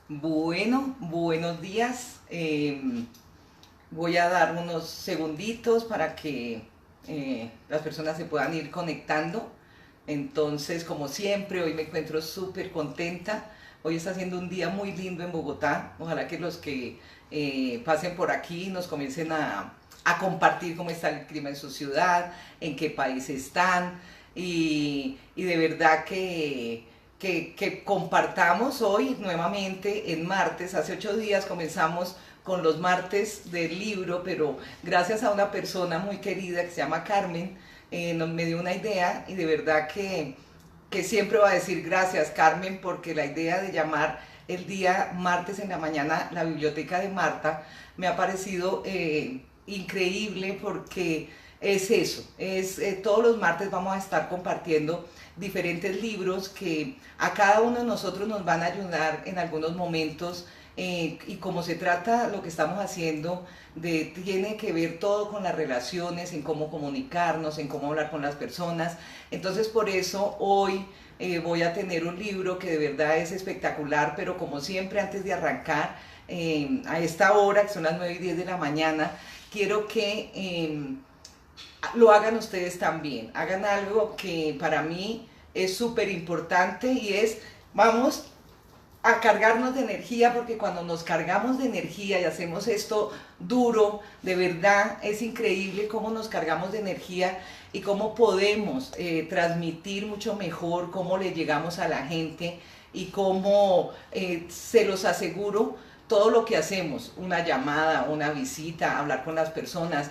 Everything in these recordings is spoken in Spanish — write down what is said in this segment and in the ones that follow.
Bueno, buenos días. Voy a dar unos segunditos para que las personas se puedan ir conectando. Entonces, como siempre, hoy me encuentro súper contenta. Hoy está haciendo un día muy lindo en Bogotá. Ojalá que los que pasen por aquí nos comiencen a compartir cómo está el clima en su ciudad, en qué país están. Y de verdad que compartamos hoy nuevamente en martes. Hace 8 días comenzamos con los martes del libro, pero gracias a una persona muy querida que se llama Carmen, me dio una idea y de verdad que siempre va a decir gracias, Carmen, porque la idea de llamar el día martes en la mañana la biblioteca de Marta me ha parecido increíble porque es eso, todos los martes vamos a estar compartiendo diferentes libros que a cada uno de nosotros nos van a ayudar en algunos momentos, y como se trata lo que estamos haciendo, tiene que ver todo con las relaciones, en cómo comunicarnos, en cómo hablar con las personas. Entonces por eso hoy voy a tener un libro que de verdad es espectacular, pero como siempre antes de arrancar, a esta hora, que son las 9:10 de la mañana, quiero que lo hagan ustedes también. Hagan algo que para mí es súper importante y vamos a cargarnos de energía, porque cuando nos cargamos de energía y hacemos esto duro, de verdad es increíble cómo nos cargamos de energía y cómo podemos transmitir mucho mejor, cómo le llegamos a la gente y cómo, se los aseguro, todo lo que hacemos, una llamada, una visita, hablar con las personas,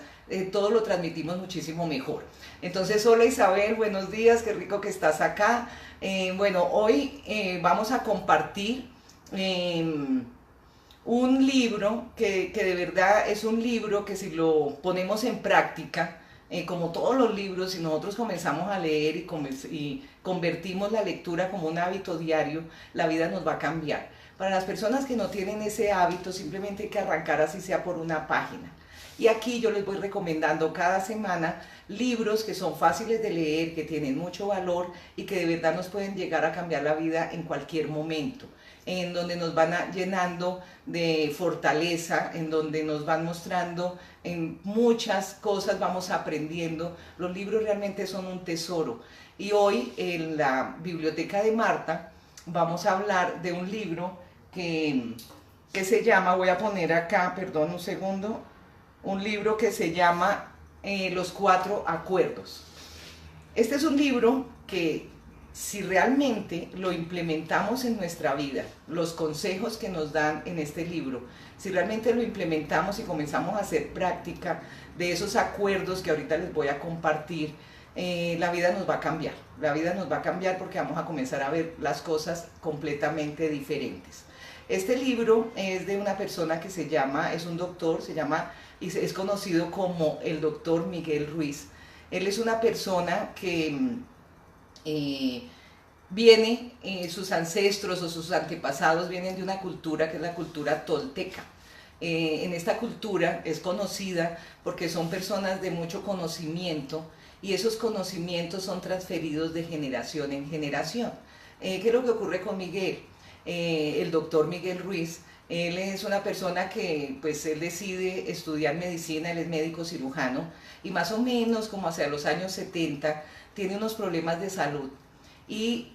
todo lo transmitimos muchísimo mejor. Entonces, hola Isabel, buenos días, qué rico que estás acá. Bueno, hoy vamos a compartir eh, un libro que de verdad es un libro que si lo ponemos en práctica, como todos los libros, si nosotros comenzamos a leer y convertimos la lectura como un hábito diario, la vida nos va a cambiar. Para las personas que no tienen ese hábito, simplemente hay que arrancar así sea por una página. Y aquí yo les voy recomendando cada semana libros que son fáciles de leer, que tienen mucho valor y que de verdad nos pueden llegar a cambiar la vida en cualquier momento, en donde nos van llenando de fortaleza, en donde nos van mostrando en muchas cosas, vamos aprendiendo. Los libros realmente son un tesoro. Y hoy en la biblioteca de Marta vamos a hablar de un libro que se llama, voy a poner acá, perdón un segundo, un libro que se llama Los Cuatro Acuerdos. Este es un libro que si realmente lo implementamos en nuestra vida, los consejos que nos dan en este libro, si realmente lo implementamos y comenzamos a hacer práctica de esos acuerdos que ahorita les voy a compartir, la vida nos va a cambiar. La vida nos va a cambiar porque vamos a comenzar a ver las cosas completamente diferentes. Este libro es de una persona que es un doctor, se llama y es conocido como el doctor Miguel Ruiz. Él es una persona que viene, sus ancestros o sus antepasados vienen de una cultura que es la cultura tolteca. En esta cultura es conocida porque son personas de mucho conocimiento y esos conocimientos son transferidos de generación en generación. ¿Qué es lo que ocurre con Miguel? El doctor Miguel Ruiz, él es una persona que pues él decide estudiar medicina, él es médico cirujano y más o menos como hacia los años 70 tiene unos problemas de salud y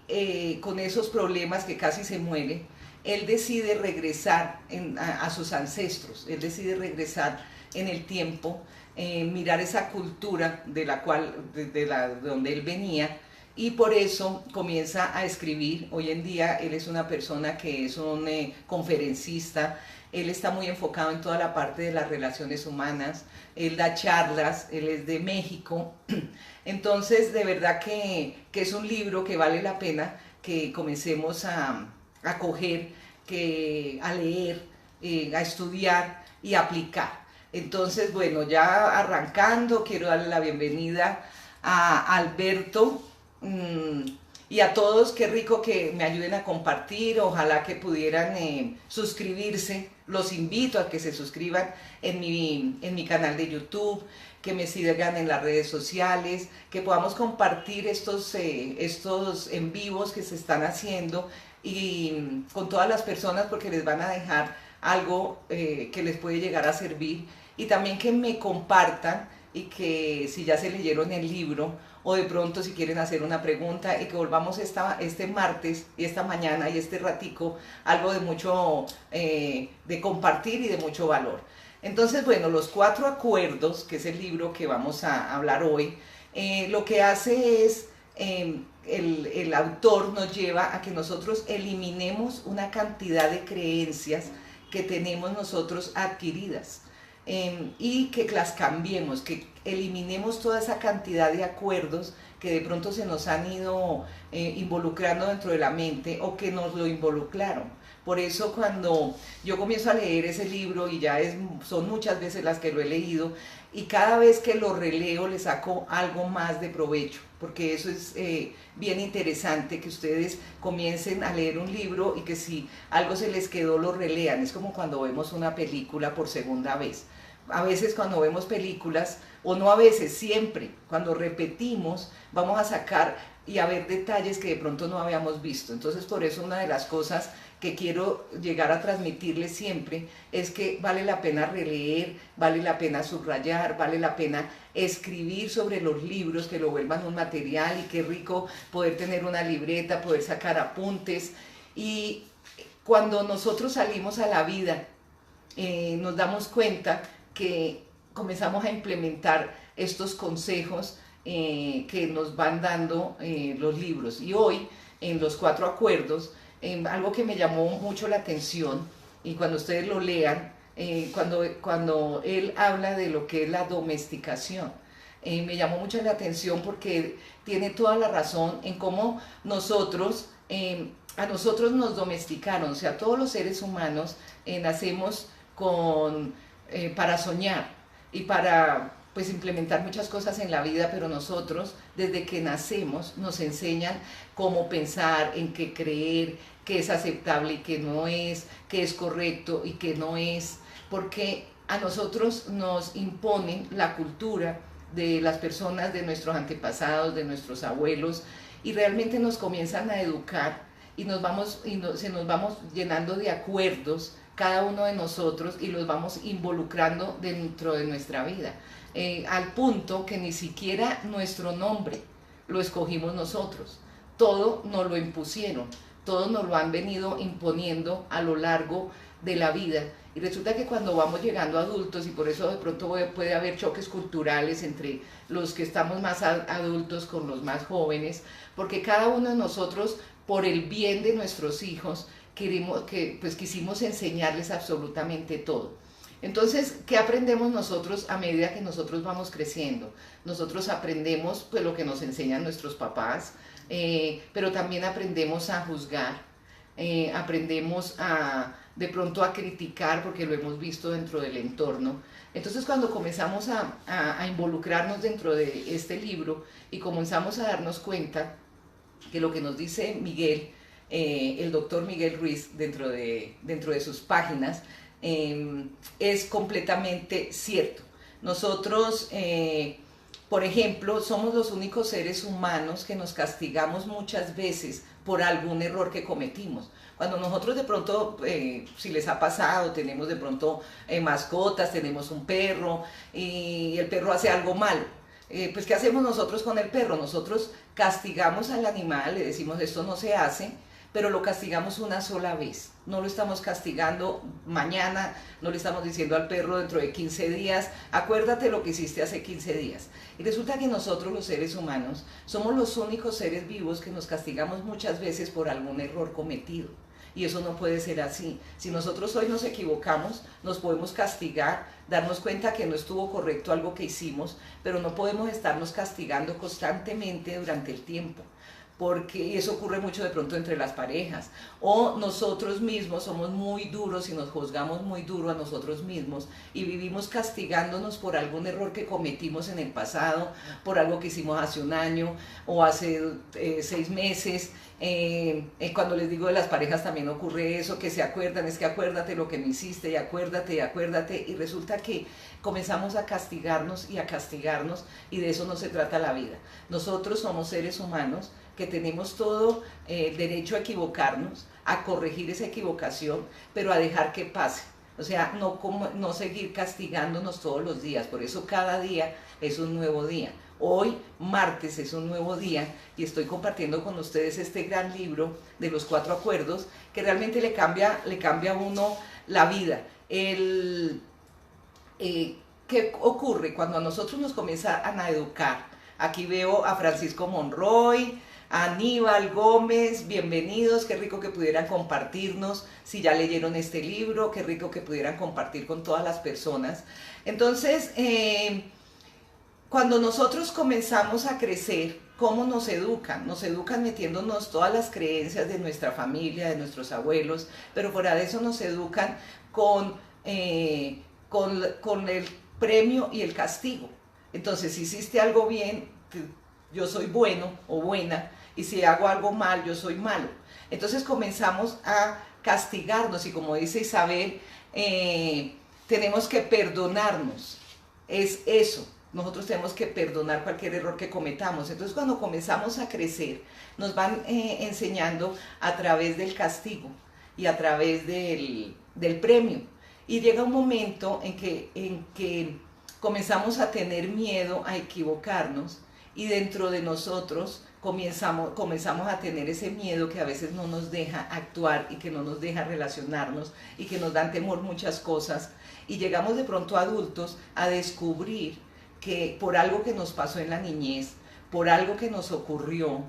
con esos problemas que casi se muere, él decide regresar a sus ancestros, él decide regresar en el tiempo, mirar esa cultura de la cual, de donde él venía, y por eso comienza a escribir. Hoy en día él es una persona que es un conferencista, él está muy enfocado en toda la parte de las relaciones humanas, él da charlas, él es de México, entonces de verdad que es un libro que vale la pena que comencemos a coger, a leer, a estudiar y a aplicar. Entonces, bueno, ya arrancando, quiero darle la bienvenida a Alberto. Y a todos, qué rico que me ayuden a compartir, ojalá que pudieran suscribirse, los invito a que se suscriban en mi canal de YouTube, que me sigan en las redes sociales, que podamos compartir estos en vivos que se están haciendo y con todas las personas porque les van a dejar algo que les puede llegar a servir y también que me compartan y que si ya se leyeron el libro o de pronto si quieren hacer una pregunta y que volvamos este martes y esta mañana y este ratico algo de mucho, de compartir y de mucho valor. Entonces, bueno, los 4 acuerdos, que es el libro que vamos a hablar hoy, lo que hace es, el autor nos lleva a que nosotros eliminemos una cantidad de creencias que tenemos nosotros adquiridas. Y que las cambiemos, que eliminemos toda esa cantidad de acuerdos que de pronto se nos han ido involucrando dentro de la mente o que nos lo involucraron. Por eso cuando yo comienzo a leer ese libro, y ya son muchas veces las que lo he leído, y cada vez que lo releo le saco algo más de provecho, porque eso es bien interesante, que ustedes comiencen a leer un libro y que si algo se les quedó lo relean. Es como cuando vemos una película por segunda vez. A veces cuando vemos películas, o no a veces, siempre, cuando repetimos, vamos a sacar y a ver detalles que de pronto no habíamos visto. Entonces por eso una de las cosas que quiero llegar a transmitirles siempre es que vale la pena releer, vale la pena subrayar, vale la pena escribir sobre los libros, que lo vuelvan un material, y qué rico poder tener una libreta, poder sacar apuntes. Y cuando nosotros salimos a la vida, nos damos cuenta que comenzamos a implementar estos consejos que nos van dando los libros. Y hoy, en los 4 acuerdos, algo que me llamó mucho la atención, y cuando ustedes lo lean, cuando él habla de lo que es la domesticación, me llamó mucho la atención porque tiene toda la razón en cómo a nosotros nos domesticaron. O sea, todos los seres humanos nacemos para soñar y para pues implementar muchas cosas en la vida, pero nosotros desde que nacemos nos enseñan cómo pensar, en qué creer, qué es aceptable y qué no es, qué es correcto y qué no es, porque a nosotros nos imponen la cultura de las personas, de nuestros antepasados, de nuestros abuelos, y realmente nos comienzan a educar y se nos vamos llenando de acuerdos cada uno de nosotros y los vamos involucrando dentro de nuestra vida, al punto que ni siquiera nuestro nombre lo escogimos nosotros, todo nos lo impusieron, todo nos lo han venido imponiendo a lo largo de la vida. Y resulta que cuando vamos llegando a adultos, y por eso de pronto puede haber choques culturales entre los que estamos más adultos con los más jóvenes, porque cada uno de nosotros, por el bien de nuestros hijos, quisimos enseñarles absolutamente todo. Entonces, ¿qué aprendemos nosotros a medida que nosotros vamos creciendo? Nosotros aprendemos pues lo que nos enseñan nuestros papás, pero también aprendemos a juzgar, aprendemos de pronto a criticar porque lo hemos visto dentro del entorno. Entonces cuando comenzamos a involucrarnos dentro de este libro y comenzamos a darnos cuenta que lo que nos dice Miguel, el doctor Miguel Ruiz, dentro de sus páginas, es completamente cierto. Nosotros, por ejemplo, somos los únicos seres humanos que nos castigamos muchas veces por algún error que cometimos. Cuando nosotros de pronto, si les ha pasado, tenemos de pronto mascotas, tenemos un perro y el perro hace algo malo, pues ¿qué hacemos nosotros con el perro? Nosotros castigamos al animal, le decimos esto no se hace, pero lo castigamos una sola vez. No lo estamos castigando mañana, no le estamos diciendo al perro dentro de 15 días, acuérdate lo que hiciste hace 15 días. Y resulta que nosotros los seres humanos somos los únicos seres vivos que nos castigamos muchas veces por algún error cometido. Y eso no puede ser así. Si nosotros hoy nos equivocamos, nos podemos castigar, darnos cuenta que no estuvo correcto algo que hicimos, pero no podemos estarnos castigando constantemente durante el tiempo. porque y eso ocurre mucho de pronto entre las parejas, o nosotros mismos somos muy duros y nos juzgamos muy duro a nosotros mismos y vivimos castigándonos por algún error que cometimos en el pasado, por algo que hicimos hace un año o hace 6 meses. Cuando les digo de las parejas también ocurre eso, que se acuerdan, es que acuérdate lo que me hiciste y acuérdate, y resulta que comenzamos a castigarnos y de eso no se trata la vida. Nosotros somos seres humanos que tenemos todo derecho a equivocarnos, a corregir esa equivocación, pero a dejar que pase. O sea, no seguir castigándonos todos los días, por eso cada día es un nuevo día. Hoy, martes, es un nuevo día y estoy compartiendo con ustedes este gran libro de los 4 acuerdos que realmente le cambia a uno la vida. ¿Qué ocurre cuando a nosotros nos comienzan a educar? Aquí veo a Francisco Monroy, a Aníbal Gómez, bienvenidos, qué rico que pudieran compartirnos, si ya leyeron este libro, qué rico que pudieran compartir con todas las personas. Entonces, cuando nosotros comenzamos a crecer, ¿cómo nos educan? Nos educan metiéndonos todas las creencias de nuestra familia, de nuestros abuelos, pero fuera de eso nos educan con el premio y el castigo. Entonces, si hiciste algo bien, yo soy bueno o buena, y si hago algo mal, yo soy malo. Entonces comenzamos a castigarnos y como dice Isabel, tenemos que perdonarnos. Es eso. Nosotros tenemos que perdonar cualquier error que cometamos. Entonces cuando comenzamos a crecer, nos van enseñando a través del castigo y a través del premio. Y llega un momento en que comenzamos a tener miedo a equivocarnos y dentro de nosotros comenzamos a tener ese miedo que a veces no nos deja actuar y que no nos deja relacionarnos y que nos dan temor muchas cosas. Y llegamos de pronto adultos a descubrir que por algo que nos pasó en la niñez, por algo que nos ocurrió,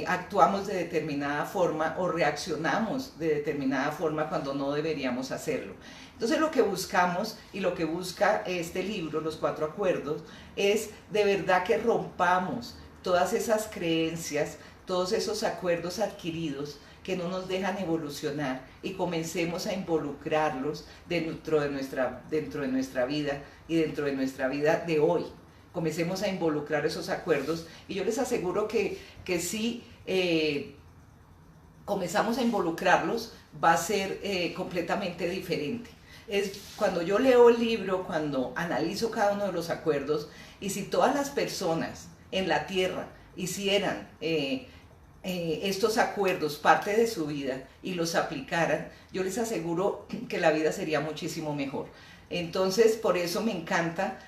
actuamos de determinada forma o reaccionamos de determinada forma cuando no deberíamos hacerlo. Entonces lo que buscamos y lo que busca este libro, Los 4 Acuerdos, es de verdad que rompamos todas esas creencias, todos esos acuerdos adquiridos que no nos dejan evolucionar y comencemos a involucrarlos dentro de nuestra vida y dentro de nuestra vida de hoy. Comencemos a involucrar esos acuerdos y yo les aseguro que si comenzamos a involucrarlos va a ser completamente diferente. Es cuando yo leo el libro, cuando analizo cada uno de los acuerdos y si todas las personas en la tierra hicieran estos acuerdos parte de su vida y los aplicaran, yo les aseguro que la vida sería muchísimo mejor. Entonces, por eso me encanta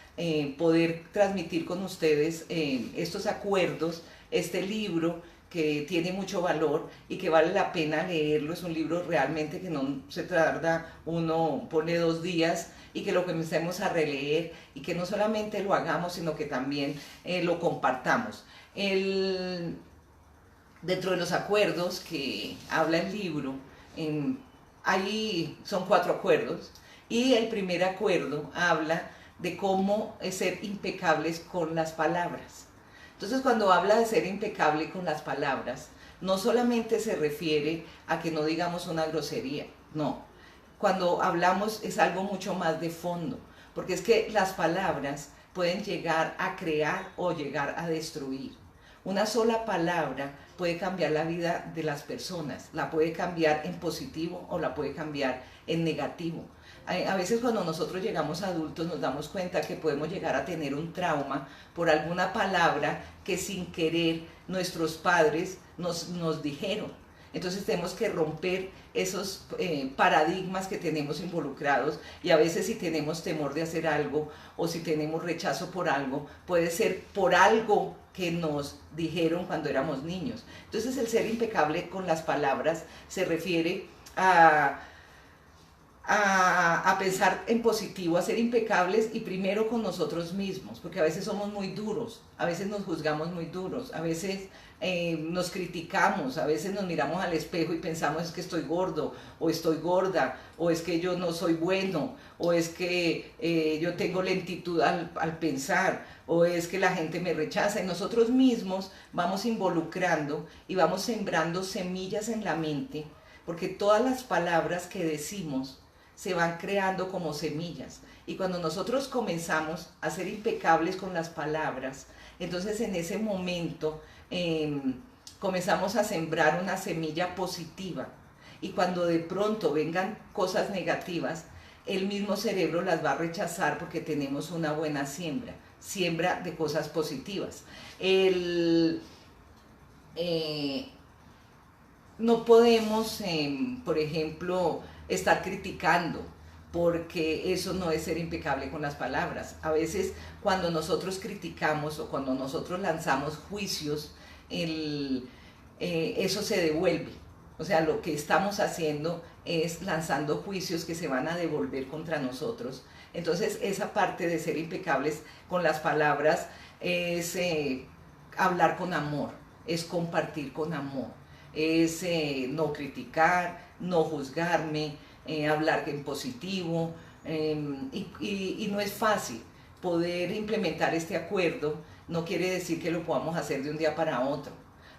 poder transmitir con ustedes estos acuerdos, este libro que tiene mucho valor y que vale la pena leerlo. Es un libro realmente que no se tarda, uno pone 2 días y que lo comencemos a releer y que no solamente lo hagamos, sino que también lo compartamos. Dentro de los acuerdos que habla el libro, ahí son 4 acuerdos y el primer acuerdo habla de cómo ser impecables con las palabras. Entonces cuando habla de ser impecable con las palabras, no solamente se refiere a que no digamos una grosería, no. Cuando hablamos es algo mucho más de fondo, porque es que las palabras pueden llegar a crear o llegar a destruir. Una sola palabra puede cambiar la vida de las personas, la puede cambiar en positivo o la puede cambiar en negativo. A veces cuando nosotros llegamos a adultos nos damos cuenta que podemos llegar a tener un trauma por alguna palabra que sin querer nuestros padres nos dijeron. Entonces tenemos que romper esos paradigmas que tenemos involucrados y a veces si tenemos temor de hacer algo o si tenemos rechazo por algo, puede ser por algo que nos dijeron cuando éramos niños. Entonces el ser impecable con las palabras se refiere a a pensar en positivo, a ser impecables y primero con nosotros mismos, porque a veces somos muy duros, a veces nos juzgamos muy duros, a veces nos criticamos, a veces nos miramos al espejo y pensamos es que estoy gordo o estoy gorda o es que yo no soy bueno o es que yo tengo lentitud al pensar o es que la gente me rechaza y nosotros mismos vamos involucrando y vamos sembrando semillas en la mente porque todas las palabras que decimos se van creando como semillas. Y cuando nosotros comenzamos a ser impecables con las palabras, entonces en ese momento comenzamos a sembrar una semilla positiva. Y cuando de pronto vengan cosas negativas, el mismo cerebro las va a rechazar porque tenemos una buena siembra de cosas positivas. No podemos, por ejemplo, estar criticando, porque eso no es ser impecable con las palabras. A veces cuando nosotros criticamos o cuando nosotros lanzamos juicios, eso se devuelve. O sea, lo que estamos haciendo es lanzando juicios que se van a devolver contra nosotros. Entonces, esa parte de ser impecables con las palabras es hablar con amor, es compartir con amor, es no criticar, no juzgarme, hablar en positivo, y no es fácil poder implementar este acuerdo, no quiere decir que lo podamos hacer de un día para otro,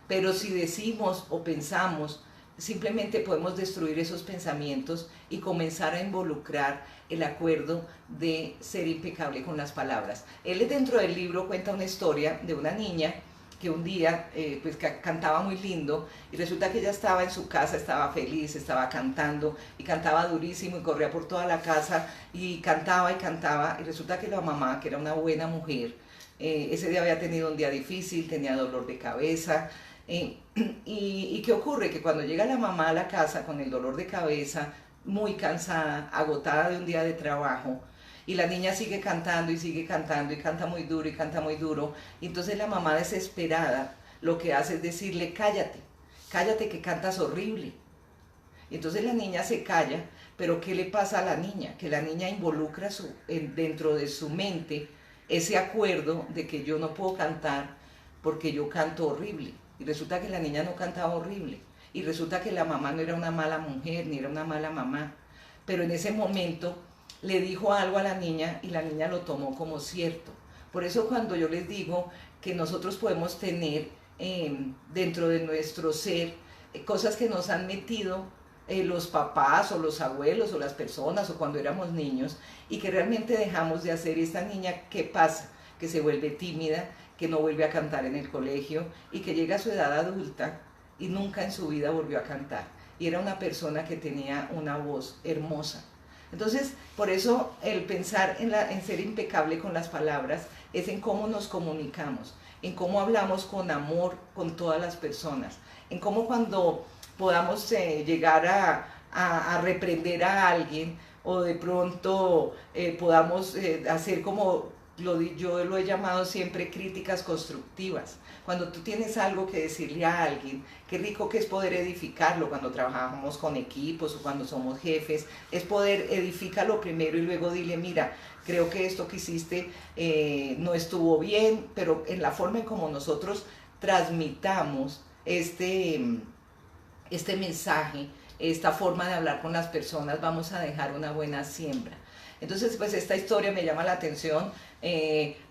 pero si decimos o pensamos, simplemente podemos destruir esos pensamientos y comenzar a involucrar el acuerdo de ser impecable con las palabras. Él dentro del libro cuenta una historia de una niña que un día pues cantaba muy lindo y resulta que ella estaba en su casa, estaba feliz, estaba cantando y cantaba durísimo y corría por toda la casa y cantaba y resulta que la mamá, que era una buena mujer, ese día había tenido un día difícil, tenía dolor de cabeza y ¿qué ocurre? Que cuando llega la mamá a la casa con el dolor de cabeza, muy cansada, agotada de un día de trabajo, y la niña sigue cantando y canta muy duro y canta muy duro. Y entonces la mamá desesperada lo que hace es decirle, cállate, cállate que cantas horrible. Y entonces la niña se calla, pero ¿qué le pasa a la niña? Que la niña involucra dentro de su mente ese acuerdo de que yo no puedo cantar porque yo canto horrible. Y resulta que la niña no cantaba horrible. Y resulta que la mamá no era una mala mujer, ni era una mala mamá. Pero en ese momento le dijo algo a la niña y la niña lo tomó como cierto. Por eso cuando yo les digo que nosotros podemos tener dentro de nuestro ser cosas que nos han metido los papás o los abuelos o las personas o cuando éramos niños y que realmente dejamos de hacer, esta niña, ¿qué pasa? Que se vuelve tímida, que no vuelve a cantar en el colegio y que llega a su edad adulta y nunca en su vida volvió a cantar. Y era una persona que tenía una voz hermosa. Entonces, por eso el pensar en ser impecable con las palabras es en cómo nos comunicamos, en cómo hablamos con amor con todas las personas, en cómo cuando podamos llegar a reprender a alguien o de pronto podamos hacer como yo lo he llamado siempre críticas constructivas. Cuando tú tienes algo que decirle a alguien, qué rico que es poder edificarlo cuando trabajamos con equipos o cuando somos jefes, es poder edificarlo primero y luego dile, mira, creo que esto que hiciste no estuvo bien, pero en la forma en como nosotros transmitamos este mensaje, esta forma de hablar con las personas, vamos a dejar una buena siembra. Entonces, pues esta historia me llama la atención.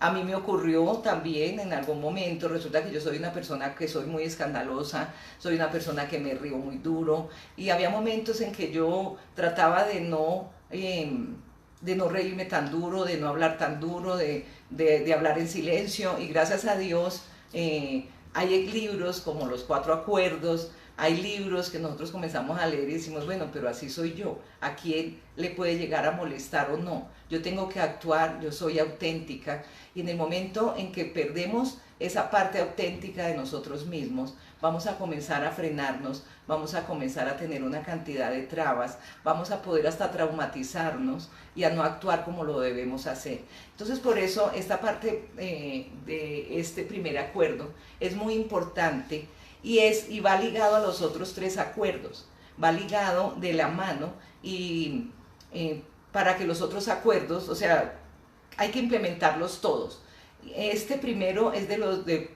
A mí me ocurrió también en algún momento, resulta que yo soy una persona que soy muy escandalosa, soy una persona que me río muy duro y había momentos en que yo trataba de no reírme tan duro, de no hablar tan duro, de hablar en silencio y gracias a Dios hay libros como Los Cuatro Acuerdos. Hay libros que nosotros comenzamos a leer y decimos, bueno, pero así soy yo, ¿a quién le puede llegar a molestar o no? Yo tengo que actuar, yo soy auténtica y en el momento en que perdemos esa parte auténtica de nosotros mismos, vamos a comenzar a frenarnos, vamos a comenzar a tener una cantidad de trabas, vamos a poder hasta traumatizarnos y a no actuar como lo debemos hacer. Entonces por eso esta parte de este primer acuerdo es muy importante. Y va ligado a los otros tres acuerdos, va ligado de la mano y para que los otros acuerdos, o sea, hay que implementarlos todos. Este primero es de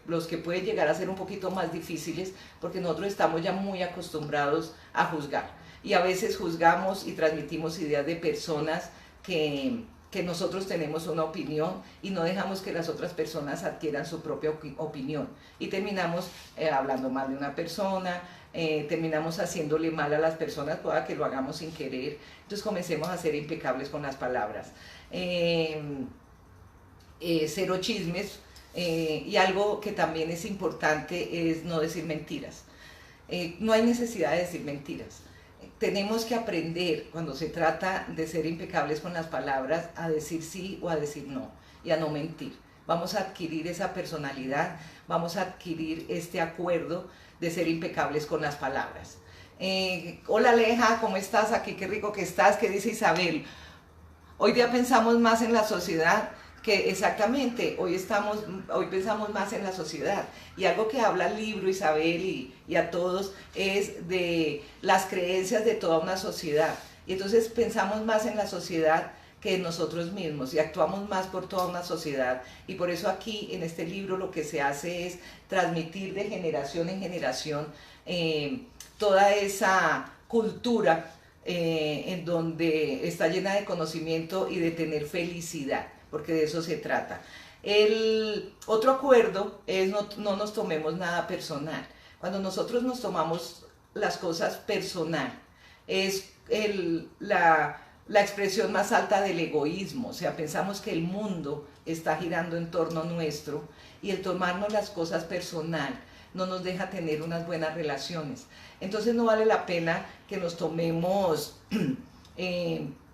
los que pueden llegar a ser un poquito más difíciles porque nosotros estamos ya muy acostumbrados a juzgar y a veces juzgamos y transmitimos ideas de personas que nosotros tenemos una opinión y no dejamos que las otras personas adquieran su propia opinión y terminamos hablando mal de una persona, terminamos haciéndole mal a las personas, pueda que lo hagamos sin querer. Entonces comencemos a ser impecables con las palabras. Cero chismes, y algo que también es importante es no decir mentiras. No hay necesidad de decir mentiras. Tenemos que aprender, cuando se trata de ser impecables con las palabras, a decir sí o a decir no y a no mentir. Vamos a adquirir esa personalidad, vamos a adquirir este acuerdo de ser impecables con las palabras. Hola Aleja, ¿cómo estás? Aquí, qué rico que estás, ¿qué dice Isabel? Hoy día pensamos más en la sociedad que exactamente, hoy pensamos más en la sociedad. Y algo que habla el libro, Isabel, y a todos, es de las creencias de toda una sociedad. Y entonces pensamos más en la sociedad que en nosotros mismos y actuamos más por toda una sociedad. Y por eso aquí en este libro lo que se hace es transmitir de generación en generación toda esa cultura en donde está llena de conocimiento y de tener felicidad, porque de eso se trata. El otro acuerdo es no nos tomemos nada personal. Cuando nosotros nos tomamos las cosas personal, es la expresión más alta del egoísmo. O sea, pensamos que el mundo está girando en torno nuestro y el tomarnos las cosas personal no nos deja tener unas buenas relaciones. Entonces no vale la pena que nos tomemos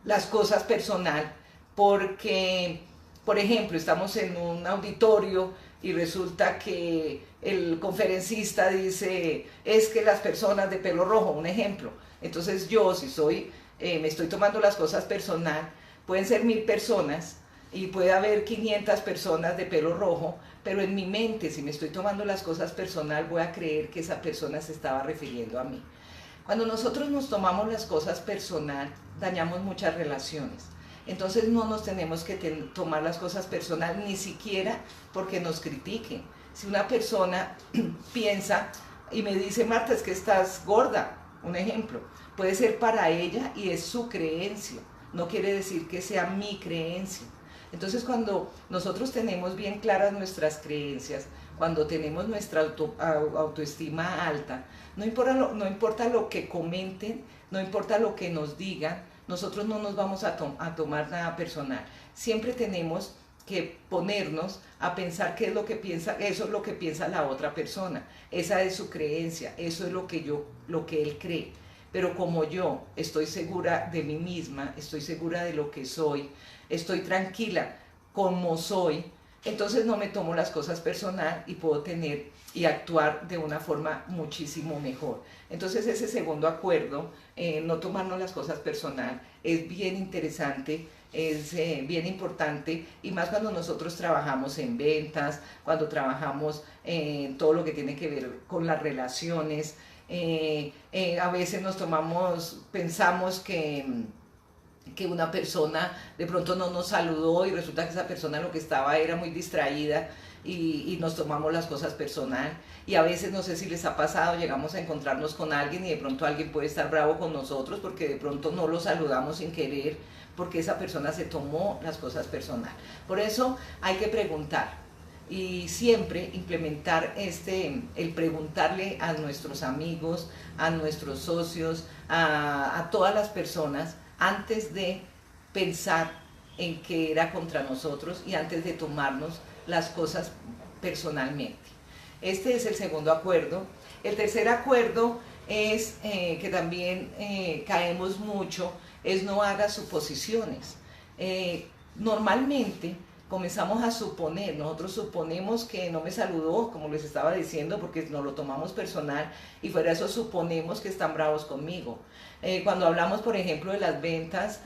las cosas personal, porque, por ejemplo, estamos en un auditorio y resulta que el conferencista dice, es que las personas de pelo rojo, un ejemplo. Entonces yo, si me estoy tomando las cosas personal, pueden ser 1000 personas y puede haber 500 personas de pelo rojo, pero en mi mente, si me estoy tomando las cosas personal, voy a creer que esa persona se estaba refiriendo a mí. Cuando nosotros nos tomamos las cosas personal, dañamos muchas relaciones. Entonces no nos tenemos que tomar las cosas personal, ni siquiera porque nos critiquen. Si una persona piensa y me dice, Marta, es que estás gorda, un ejemplo, puede ser para ella y es su creencia, no quiere decir que sea mi creencia. Entonces cuando nosotros tenemos bien claras nuestras creencias, cuando tenemos nuestra autoestima alta, no importa lo que comenten, no importa lo que nos digan, nosotros no nos vamos a tomar nada personal. Siempre tenemos que ponernos a pensar qué es lo que piensa, eso es lo que piensa la otra persona, esa es su creencia, eso es lo que él cree. Pero como yo estoy segura de mí misma, estoy segura de lo que soy, estoy tranquila como soy, entonces no me tomo las cosas personal y puedo tener y actuar de una forma muchísimo mejor. Entonces ese segundo acuerdo, no tomarnos las cosas personal, es bien interesante, es bien importante, y más cuando nosotros trabajamos en ventas, cuando trabajamos en todo lo que tiene que ver con las relaciones. A veces pensamos que una persona de pronto no nos saludó y resulta que esa persona lo que estaba era muy distraída y nos tomamos las cosas personal. Y a veces, no sé si les ha pasado, llegamos a encontrarnos con alguien y de pronto alguien puede estar bravo con nosotros porque de pronto no lo saludamos sin querer, porque esa persona se tomó las cosas personal. Por eso hay que preguntar y siempre implementar el preguntarle a nuestros amigos, a nuestros socios, a todas las personas, antes de pensar en que era contra nosotros y antes de tomarnos las cosas personalmente. Este es el segundo acuerdo. El tercer acuerdo es que también caemos mucho, es no haga suposiciones. Normalmente comenzamos a suponer, nosotros suponemos que no me saludó, como les estaba diciendo, porque nos lo tomamos personal y fuera de eso suponemos que están bravos conmigo. Cuando hablamos, por ejemplo, de las ventas,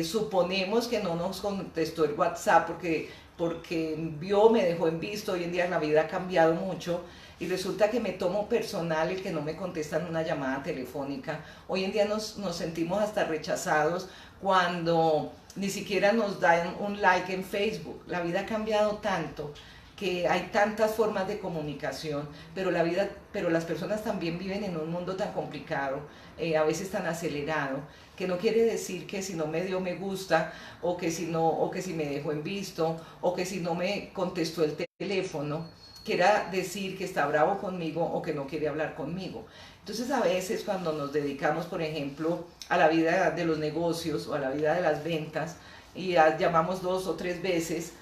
suponemos que no nos contestó el WhatsApp porque porque vio, me dejó en visto. Hoy en día la vida ha cambiado mucho y resulta que me tomo personal el que no me contestan una llamada telefónica. Hoy en día nos sentimos hasta rechazados cuando ni siquiera nos dan un like en Facebook. La vida ha cambiado tanto que hay tantas formas de comunicación, pero pero las personas también viven en un mundo tan complicado, a veces tan acelerado, que no quiere decir que si no me dio me gusta, o que si no, o que si me dejó en visto, o que si no me contestó el teléfono, quiera decir que está bravo conmigo o que no quiere hablar conmigo. Entonces a veces cuando nos dedicamos, por ejemplo, a la vida de los negocios o a la vida de las ventas y llamamos 2 o 3 veces,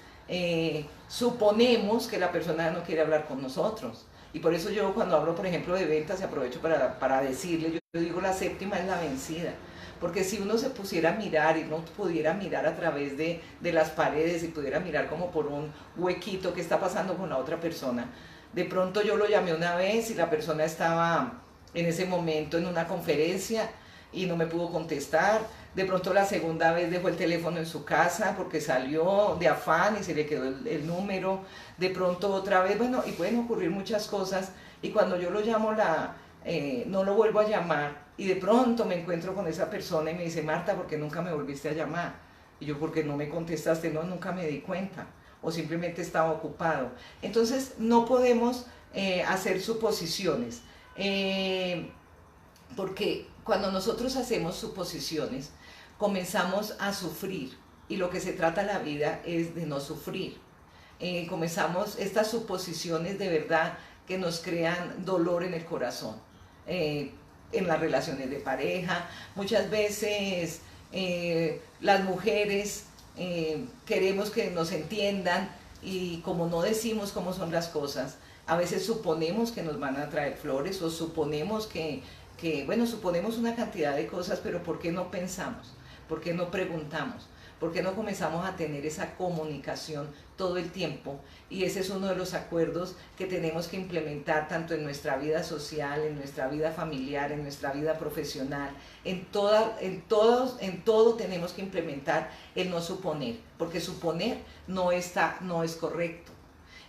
suponemos que la persona no quiere hablar con nosotros. Y por eso yo cuando hablo, por ejemplo, de ventas, aprovecho para decirle, yo digo la séptima es la vencida. Porque si uno se pusiera a mirar y no pudiera mirar a través de las paredes y pudiera mirar como por un huequito que está pasando con la otra persona, de pronto yo lo llamé una vez y la persona estaba en ese momento en una conferencia y no me pudo contestar. De pronto la segunda vez dejó el teléfono en su casa porque salió de afán y se le quedó el número. De pronto otra vez, bueno, y pueden ocurrir muchas cosas. Y cuando yo lo llamo, no lo vuelvo a llamar. Y de pronto me encuentro con esa persona y me dice, Marta, ¿por qué nunca me volviste a llamar? Y yo, ¿por qué no me contestaste? No, nunca me di cuenta. O simplemente estaba ocupado. Entonces no podemos hacer suposiciones. Porque cuando nosotros hacemos suposiciones, comenzamos a sufrir, y lo que se trata la vida es de no sufrir. Comenzamos estas suposiciones de verdad que nos crean dolor en el corazón, en las relaciones de pareja. Muchas veces las mujeres queremos que nos entiendan y como no decimos cómo son las cosas, a veces suponemos que nos van a traer flores o suponemos bueno, suponemos una cantidad de cosas, pero ¿por qué no pensamos? ¿Por qué no preguntamos? ¿Por qué no comenzamos a tener esa comunicación todo el tiempo? Y ese es uno de los acuerdos que tenemos que implementar tanto en nuestra vida social, en nuestra vida familiar, en nuestra vida profesional. En todo tenemos que implementar el no suponer, porque suponer no es correcto.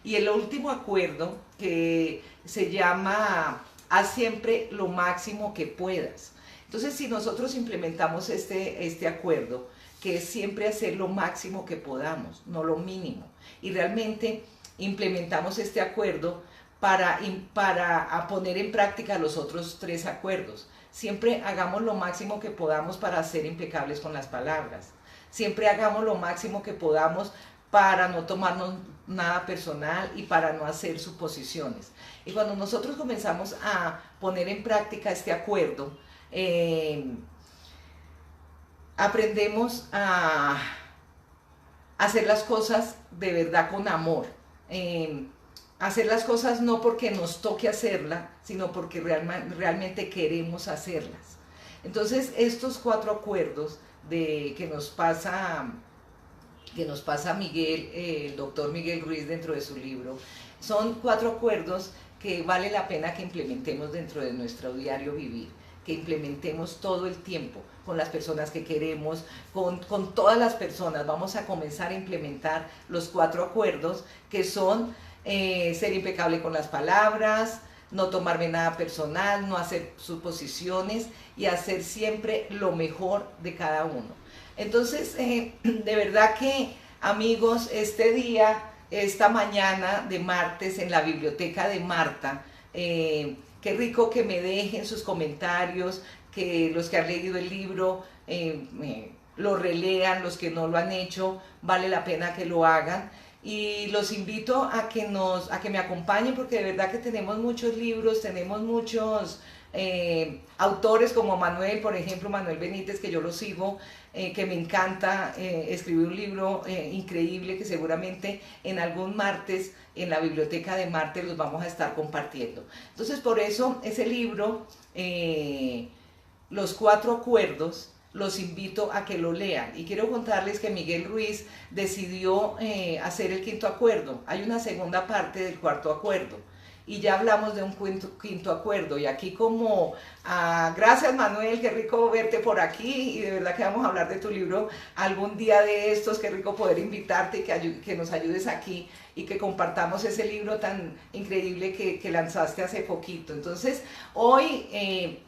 Y el último acuerdo, que se llama haz siempre lo máximo que puedas. Entonces, si nosotros implementamos este acuerdo, que es siempre hacer lo máximo que podamos, no lo mínimo, y realmente implementamos este acuerdo para poner en práctica los otros 3 acuerdos. Siempre hagamos lo máximo que podamos para ser impecables con las palabras. Siempre hagamos lo máximo que podamos para no tomarnos nada personal y para no hacer suposiciones. Y cuando nosotros comenzamos a poner en práctica este acuerdo, aprendemos a hacer las cosas de verdad con amor. Hacer las cosas no porque nos toque hacerla, sino porque realmente queremos hacerlas. Entonces, estos 4 acuerdos que nos pasa Miguel, el doctor Miguel Ruiz, dentro de su libro, son 4 acuerdos que vale la pena que implementemos dentro de nuestro diario vivir, que implementemos todo el tiempo con las personas que queremos, con todas las personas. Vamos a comenzar a implementar los 4 acuerdos, que son ser impecable con las palabras, no tomarme nada personal, no hacer suposiciones y hacer siempre lo mejor de cada uno. Entonces, de verdad que, amigos, esta mañana de martes en la biblioteca de Marta, qué rico que me dejen sus comentarios, que los que han leído el libro lo relean, los que no lo han hecho, vale la pena que lo hagan. Y los invito a que me acompañen, porque de verdad que tenemos muchos libros, tenemos muchos autores como Manuel, por ejemplo, Manuel Benítez, que yo lo sigo, que me encanta, escribió un libro increíble que seguramente en algún martes en la biblioteca de Martes los vamos a estar compartiendo. Entonces, por eso ese libro, Los 4 acuerdos, los invito a que lo lean. Y quiero contarles que Miguel Ruiz decidió hacer el 5.º acuerdo. Hay una segunda parte del 4.º acuerdo. y ya hablamos de un quinto acuerdo. Y aquí como, gracias Manuel, qué rico verte por aquí y de verdad que vamos a hablar de tu libro algún día de estos, qué rico poder invitarte y que nos ayudes aquí y que compartamos ese libro tan increíble que lanzaste hace poquito. Entonces, hoy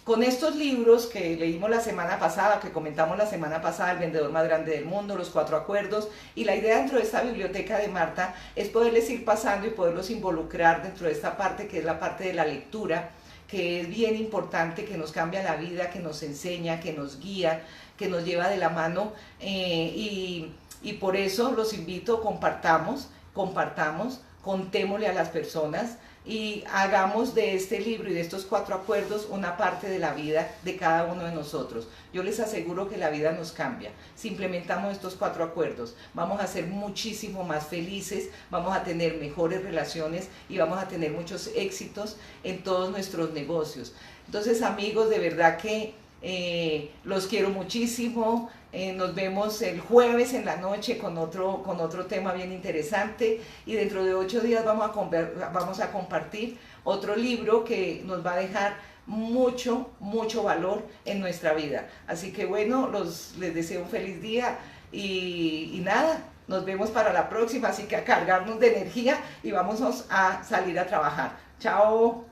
con estos libros que leímos la semana pasada, que comentamos la semana pasada, El vendedor más grande del mundo, Los cuatro acuerdos, y la idea dentro de esta biblioteca de Marta es poderles ir pasando y poderlos involucrar dentro de esta parte que es la parte de la lectura, que es bien importante, que nos cambia la vida, que nos enseña, que nos guía, que nos lleva de la mano, y por eso los invito, compartamos, contémosle a las personas y hagamos de este libro y de estos cuatro acuerdos una parte de la vida de cada uno de nosotros. Yo les aseguro que la vida nos cambia. Si implementamos estos cuatro acuerdos, vamos a ser muchísimo más felices, vamos a tener mejores relaciones y vamos a tener muchos éxitos en todos nuestros negocios. Entonces, amigos, de verdad que los quiero muchísimo. Nos vemos el jueves en la noche con otro tema bien interesante y dentro de 8 días vamos a compartir otro libro que nos va a dejar mucho valor en nuestra vida. Así que bueno, les deseo un feliz día y nada, nos vemos para la próxima, así que a cargarnos de energía y vamos a salir a trabajar. Chao.